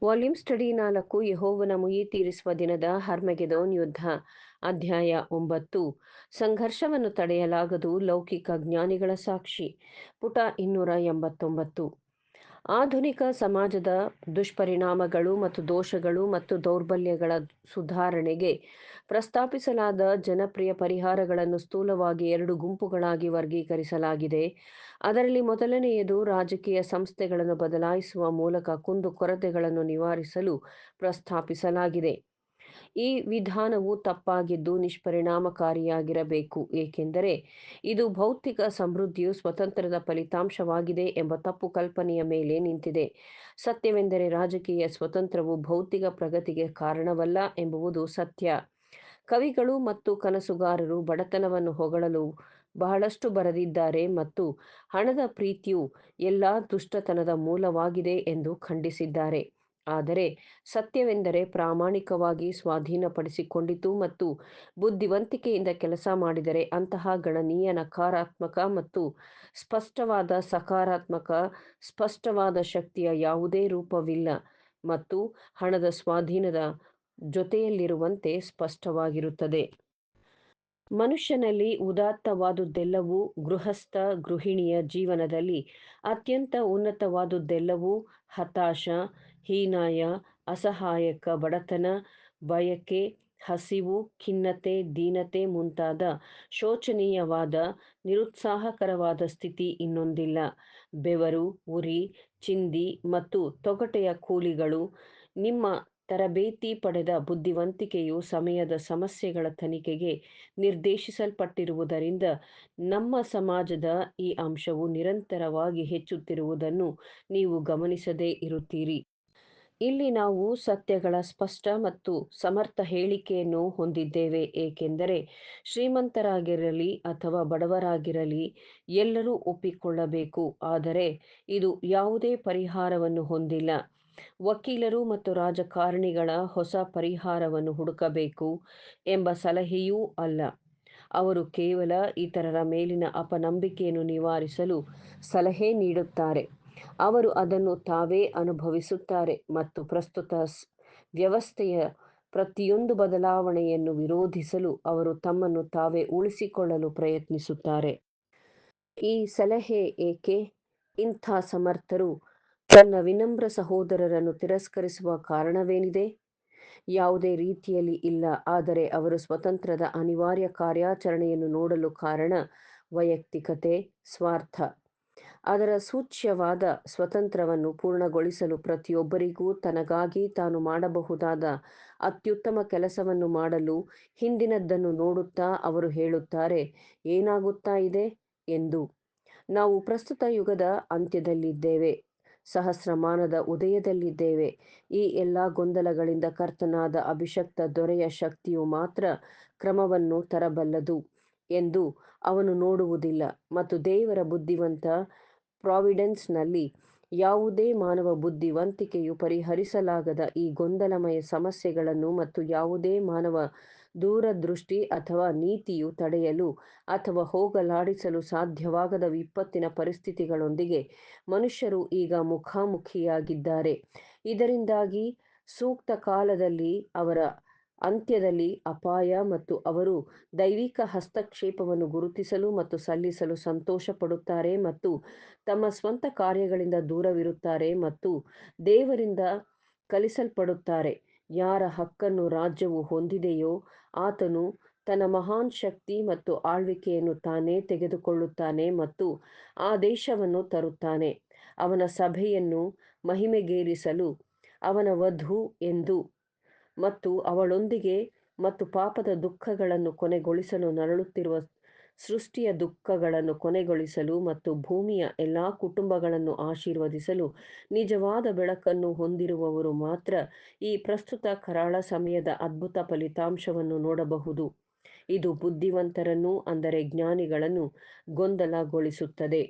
Volume study 4 ಯೆಹೋವನ ಮುಯ್ಯಿ ತೀರಿಸುವ ದಿನದ ಹರ್ಮೆಗೆದೋನ್ ಯುದ್ಧ. ಅಧ್ಯಾಯ 9. ಸಂಘರ್ಷವನ್ನು ತಡೆಯಲಾಗದು, ಲೌಕಿಕ ಜ್ಞಾನಿಗಳ ಸಾಕ್ಷಿ. ಪುಟ 289. ಆಧುನಿಕ ಸಮಾಜದ ದುಷ್ಪರಿಣಾಮಗಳು ಮತ್ತು ದೋಷಗಳು ಮತ್ತು ದೌರ್ಬಲ್ಯಗಳ ಸುಧಾರಣೆಗೆ ಪ್ರಸ್ತಾಪಿಸಲಾದ ಜನಪ್ರಿಯ ಪರಿಹಾರಗಳನ್ನು ಸ್ಥೂಲವಾಗಿ 2 ಗುಂಪುಗಳಾಗಿ ವರ್ಗೀಕರಿಸಲಾಗಿದೆ. ಅದರಲ್ಲಿ ಮೊದಲನೆಯದು ರಾಜಕೀಯ ಸಂಸ್ಥೆಗಳನ್ನು ಬದಲಾಯಿಸುವ ಮೂಲಕ ಕುಂದುಕೊರತೆಗಳನ್ನು ನಿವಾರಿಸಲು ಪ್ರಸ್ತಾಪಿಸಲಾಗಿದೆ. ಈ ವಿಧಾನವು ತಪ್ಪಾಗಿದ್ದು ನಿಷ್ಪರಿಣಾಮಕಾರಿಯಾಗಿರಬೇಕು, ಏಕೆಂದರೆ ಇದು ಭೌತಿಕ ಸಮೃದ್ಧಿಯು ಸ್ವತಂತ್ರದ ಫಲಿತಾಂಶವಾಗಿದೆ ಎಂಬ ತಪ್ಪು ಕಲ್ಪನೆಯ ಮೇಲೆ ನಿಂತಿದೆ. ಸತ್ಯವೆಂದರೆ ರಾಜಕೀಯ ಸ್ವತಂತ್ರವು ಭೌತಿಕ ಪ್ರಗತಿಗೆ ಕಾರಣವಲ್ಲ ಎಂಬುದು ಸತ್ಯ. ಕವಿಗಳು ಮತ್ತು ಕನಸುಗಾರರು ಬಡತನವನ್ನು ಹೊಗಳಲು ಬಹಳಷ್ಟು ಬರೆದಿದ್ದಾರೆ ಮತ್ತು ಹಣದ ಪ್ರೀತಿಯು ಎಲ್ಲಾ ದುಷ್ಟತನದ ಮೂಲವಾಗಿದೆ ಎಂದು ಖಂಡಿಸಿದ್ದಾರೆ. ಆದರೆ ಸತ್ಯವೆಂದರೆ ಪ್ರಾಮಾಣಿಕವಾಗಿ ಸ್ವಾಧೀನಪಡಿಸಿಕೊಂಡಿತು ಮತ್ತು ಬುದ್ಧಿವಂತಿಕೆಯಿಂದ ಕೆಲಸ ಮಾಡಿದರೆ ಅಂತಹ ಗಣನೀಯ ನಕಾರಾತ್ಮಕ ಮತ್ತು ಸ್ಪಷ್ಟವಾದ ಸಕಾರಾತ್ಮಕ ಸ್ಪಷ್ಟವಾದ ಶಕ್ತಿಯ ಯಾವುದೇ ರೂಪವಿಲ್ಲ ಮತ್ತು ಹಣದ ಸ್ವಾಧೀನದ ಜೊತೆಯಲ್ಲಿರುವಂತೆ ಸ್ಪಷ್ಟವಾಗಿರುತ್ತದೆ. ಮನುಷ್ಯನಲ್ಲಿ ಉದಾತ್ತವಾದುದೆಲ್ಲವೂ ಗೃಹಸ್ಥ ಗೃಹಿಣಿಯ ಜೀವನದಲ್ಲಿ ಅತ್ಯಂತ ಉನ್ನತವಾದುದೆಲ್ಲವೂ ಹತಾಶ, ಹೀನಾಯ, ಅಸಹಾಯಕ ಬಡತನ, ಬಯಕೆ, ಹಸಿವು, ಖಿನ್ನತೆ, ದೀನತೆ ಮುಂತಾದ ಶೋಚನೀಯವಾದ ನಿರುತ್ಸಾಹಕರವಾದ ಸ್ಥಿತಿ ಇನ್ನೊಂದಿಲ್ಲ. ಬೆವರು, ಉರಿ, ಚಿಂದಿ ಮತ್ತು ತೊಗಟೆಯ ಕೂಲಿಗಳು. ನಿಮ್ಮ ತರಬೇತಿ ಪಡೆದ ಬುದ್ಧಿವಂತಿಕೆಯು ಸಮಯದ ಸಮಸ್ಯೆಗಳ ತನಿಖೆಗೆ ನಿರ್ದೇಶಿಸಲ್ಪಟ್ಟಿರುವುದರಿಂದ ನಮ್ಮ ಸಮಾಜದ ಈ ಅಂಶವು ನಿರಂತರವಾಗಿ ಹೆಚ್ಚುತ್ತಿರುವುದನ್ನು ನೀವು ಗಮನಿಸದೇ ಇರುತ್ತೀರಿ. ಇಲ್ಲಿ ನಾವು ಸತ್ಯಗಳ ಸ್ಪಷ್ಟ ಮತ್ತು ಸಮರ್ಥ ಹೇಳಿಕೆಯನ್ನು ಹೊಂದಿದ್ದೇವೆ, ಏಕೆಂದರೆ ಶ್ರೀಮಂತರಾಗಿರಲಿ ಅಥವಾ ಬಡವರಾಗಿರಲಿ ಎಲ್ಲರೂ ಒಪ್ಪಿಕೊಳ್ಳಬೇಕು. ಆದರೆ ಇದು ಯಾವುದೇ ಪರಿಹಾರವನ್ನು ಹೊಂದಿಲ್ಲ. ವಕೀಲರು ಮತ್ತು ರಾಜಕಾರಣಿಗಳ ಹೊಸ ಪರಿಹಾರವನ್ನು ಹುಡುಕಬೇಕು ಎಂಬ ಸಲಹೆಯೂ ಅಲ್ಲ. ಅವರು ಕೇವಲ ಇತರರ ಮೇಲಿನ ಅಪನಂಬಿಕೆಯನ್ನು ನಿವಾರಿಸಲು ಸಲಹೆ ನೀಡುತ್ತಾರೆ. ಅವರು ಅದನ್ನು ತಾವೇ ಅನುಭವಿಸುತ್ತಾರೆ ಮತ್ತು ಪ್ರಸ್ತುತ ವ್ಯವಸ್ಥೆಯ ಪ್ರತಿಯೊಂದು ಬದಲಾವಣೆಯನ್ನು ವಿರೋಧಿಸಲು ಅವರು ತಮ್ಮನ್ನು ತಾವೇ ಉಳಿಸಿಕೊಳ್ಳಲು ಪ್ರಯತ್ನಿಸುತ್ತಾರೆ. ಈ ಸಲಹೆ ಏಕೆ? ಇಂಥ ಸಮರ್ಥರು ತನ್ನ ವಿನಮ್ರ ಸಹೋದರರನ್ನು ತಿರಸ್ಕರಿಸುವ ಕಾರಣವೇನಿದೆ? ಯಾವುದೇ ರೀತಿಯಲ್ಲಿ ಇಲ್ಲ. ಆದರೆ ಅವರು ಸ್ವತಂತ್ರದ ಅನಿವಾರ್ಯ ಕಾರ್ಯಾಚರಣೆಯನ್ನು ನೋಡಲು ಕಾರಣ ವೈಯಕ್ತಿಕತೆ, ಸ್ವಾರ್ಥ. ಅದರ ಸೂಚ್ಯವಾದ ಸ್ವಾತಂತ್ರ್ಯವನ್ನು ಪೂರ್ಣಗೊಳಿಸಲು ಪ್ರತಿಯೊಬ್ಬರಿಗೂ ತನಗಾಗಿ ತಾನು ಮಾಡಬಹುದಾದ ಅತ್ಯುತ್ತಮ ಕೆಲಸವನ್ನು ಮಾಡಲು ಹಿಂದಿನದನ್ನು ನೋಡುತ್ತಾ ಅವರು ಹೇಳುತ್ತಾರೆ, ಏನಾಗುತ್ತಾ ಇದೆ ಎಂದು. ನಾವು ಪ್ರಸ್ತುತ ಯುಗದ ಅಂತ್ಯದಲ್ಲಿದ್ದೇವೆ, ಸಹಸ್ರಮಾನದ ಉದಯದಲ್ಲಿದ್ದೇವೆ. ಈ ಎಲ್ಲಾ ಗೊಂದಲಗಳಿಂದ ಕರ್ತನಾದ ಅಭಿಷಕ್ತ ದೊರೆಯ ಶಕ್ತಿಯು ಮಾತ್ರ ಕ್ರಮವನ್ನು ತರಬಲ್ಲದು ಎಂದು ಅವನು ನೋಡುವುದಿಲ್ಲ. ಮತ್ತು ದೇವರ ಬುದ್ಧಿವಂತ ಪ್ರಾವಿಡೆನ್ಸ್ನಲ್ಲಿ ಯಾವುದೇ ಮಾನವ ಬುದ್ಧಿವಂತಿಕೆಯು ಪರಿಹರಿಸಲಾಗದ ಈ ಗೊಂದಲಮಯ ಸಮಸ್ಯೆಗಳನ್ನು ಮತ್ತು ಯಾವುದೇ ಮಾನವ ದೂರದೃಷ್ಟಿ ಅಥವಾ ನೀತಿಯು ತಡೆಯಲು ಅಥವಾ ಹೋಗಲಾಡಿಸಲು ಸಾಧ್ಯವಾಗದ ವಿಪತ್ತಿನ ಪರಿಸ್ಥಿತಿಗಳೊಂದಿಗೆ ಮನುಷ್ಯರು ಈಗ ಮುಖಾಮುಖಿಯಾಗಿದ್ದಾರೆ. ಇದರಿಂದಾಗಿ ಸೂಕ್ತ ಕಾಲದಲ್ಲಿ ಅವರ ಅಂತ್ಯದಲ್ಲಿ ಅಪಾಯ ಮತ್ತು ಅವರು ದೈವಿಕ ಹಸ್ತಕ್ಷೇಪವನ್ನು ಗುರುತಿಸಲು ಮತ್ತು ಸಲ್ಲಿಸಲು ಸಂತೋಷಪಡುತ್ತಾರೆ ಮತ್ತು ತಮ್ಮ ಸ್ವಂತ ಕಾರ್ಯಗಳಿಂದ ದೂರವಿರುತ್ತಾರೆ ಮತ್ತು ದೇವರಿಂದ ಕಲಿಸಲ್ಪಡುತ್ತಾರೆ. ಯಾರ ಹಕ್ಕನ್ನು ರಾಜ್ಯವು ಹೊಂದಿದೆಯೋ ಆತನು ತನ್ನ ಮಹಾನ್ ಶಕ್ತಿ ಮತ್ತು ಆಳ್ವಿಕೆಯನ್ನು ತಾನೇ ತೆಗೆದುಕೊಳ್ಳುತ್ತಾನೆ ಮತ್ತು ಆ ದೇಶವನ್ನು ತರುತ್ತಾನೆ, ಅವನ ಸಭೆಯನ್ನು ಮಹಿಮೆಗೇರಿಸಲು ಅವನ ವಧು ಎಂದು ಮತ್ತು ಅವಳೊಂದಿಗೆ ಮತ್ತು ಪಾಪದ ದುಃಖಗಳನ್ನು ಕೊನೆಗೊಳಿಸಲು ನರಳುತ್ತಿರುವ ಸೃಷ್ಟಿಯ ದುಃಖಗಳನ್ನು ಕೊನೆಗೊಳಿಸಲು ಮತ್ತು ಭೂಮಿಯ ಎಲ್ಲಾ ಕುಟುಂಬಗಳನ್ನು ಆಶೀರ್ವದಿಸಲು. ನಿಜವಾದ ಬೆಳಕನ್ನು ಹೊಂದಿರುವವರು ಮಾತ್ರ ಈ ಪ್ರಸ್ತುತ ಕರಾಳ ಸಮಯದ ಅದ್ಭುತ ಫಲಿತಾಂಶವನ್ನು ನೋಡಬಹುದು. ಇದು ಬುದ್ಧಿವಂತರನ್ನು, ಅಂದರೆ ಜ್ಞಾನಿಗಳನ್ನು ಗೊಂದಲಗೊಳಿಸುತ್ತದೆ.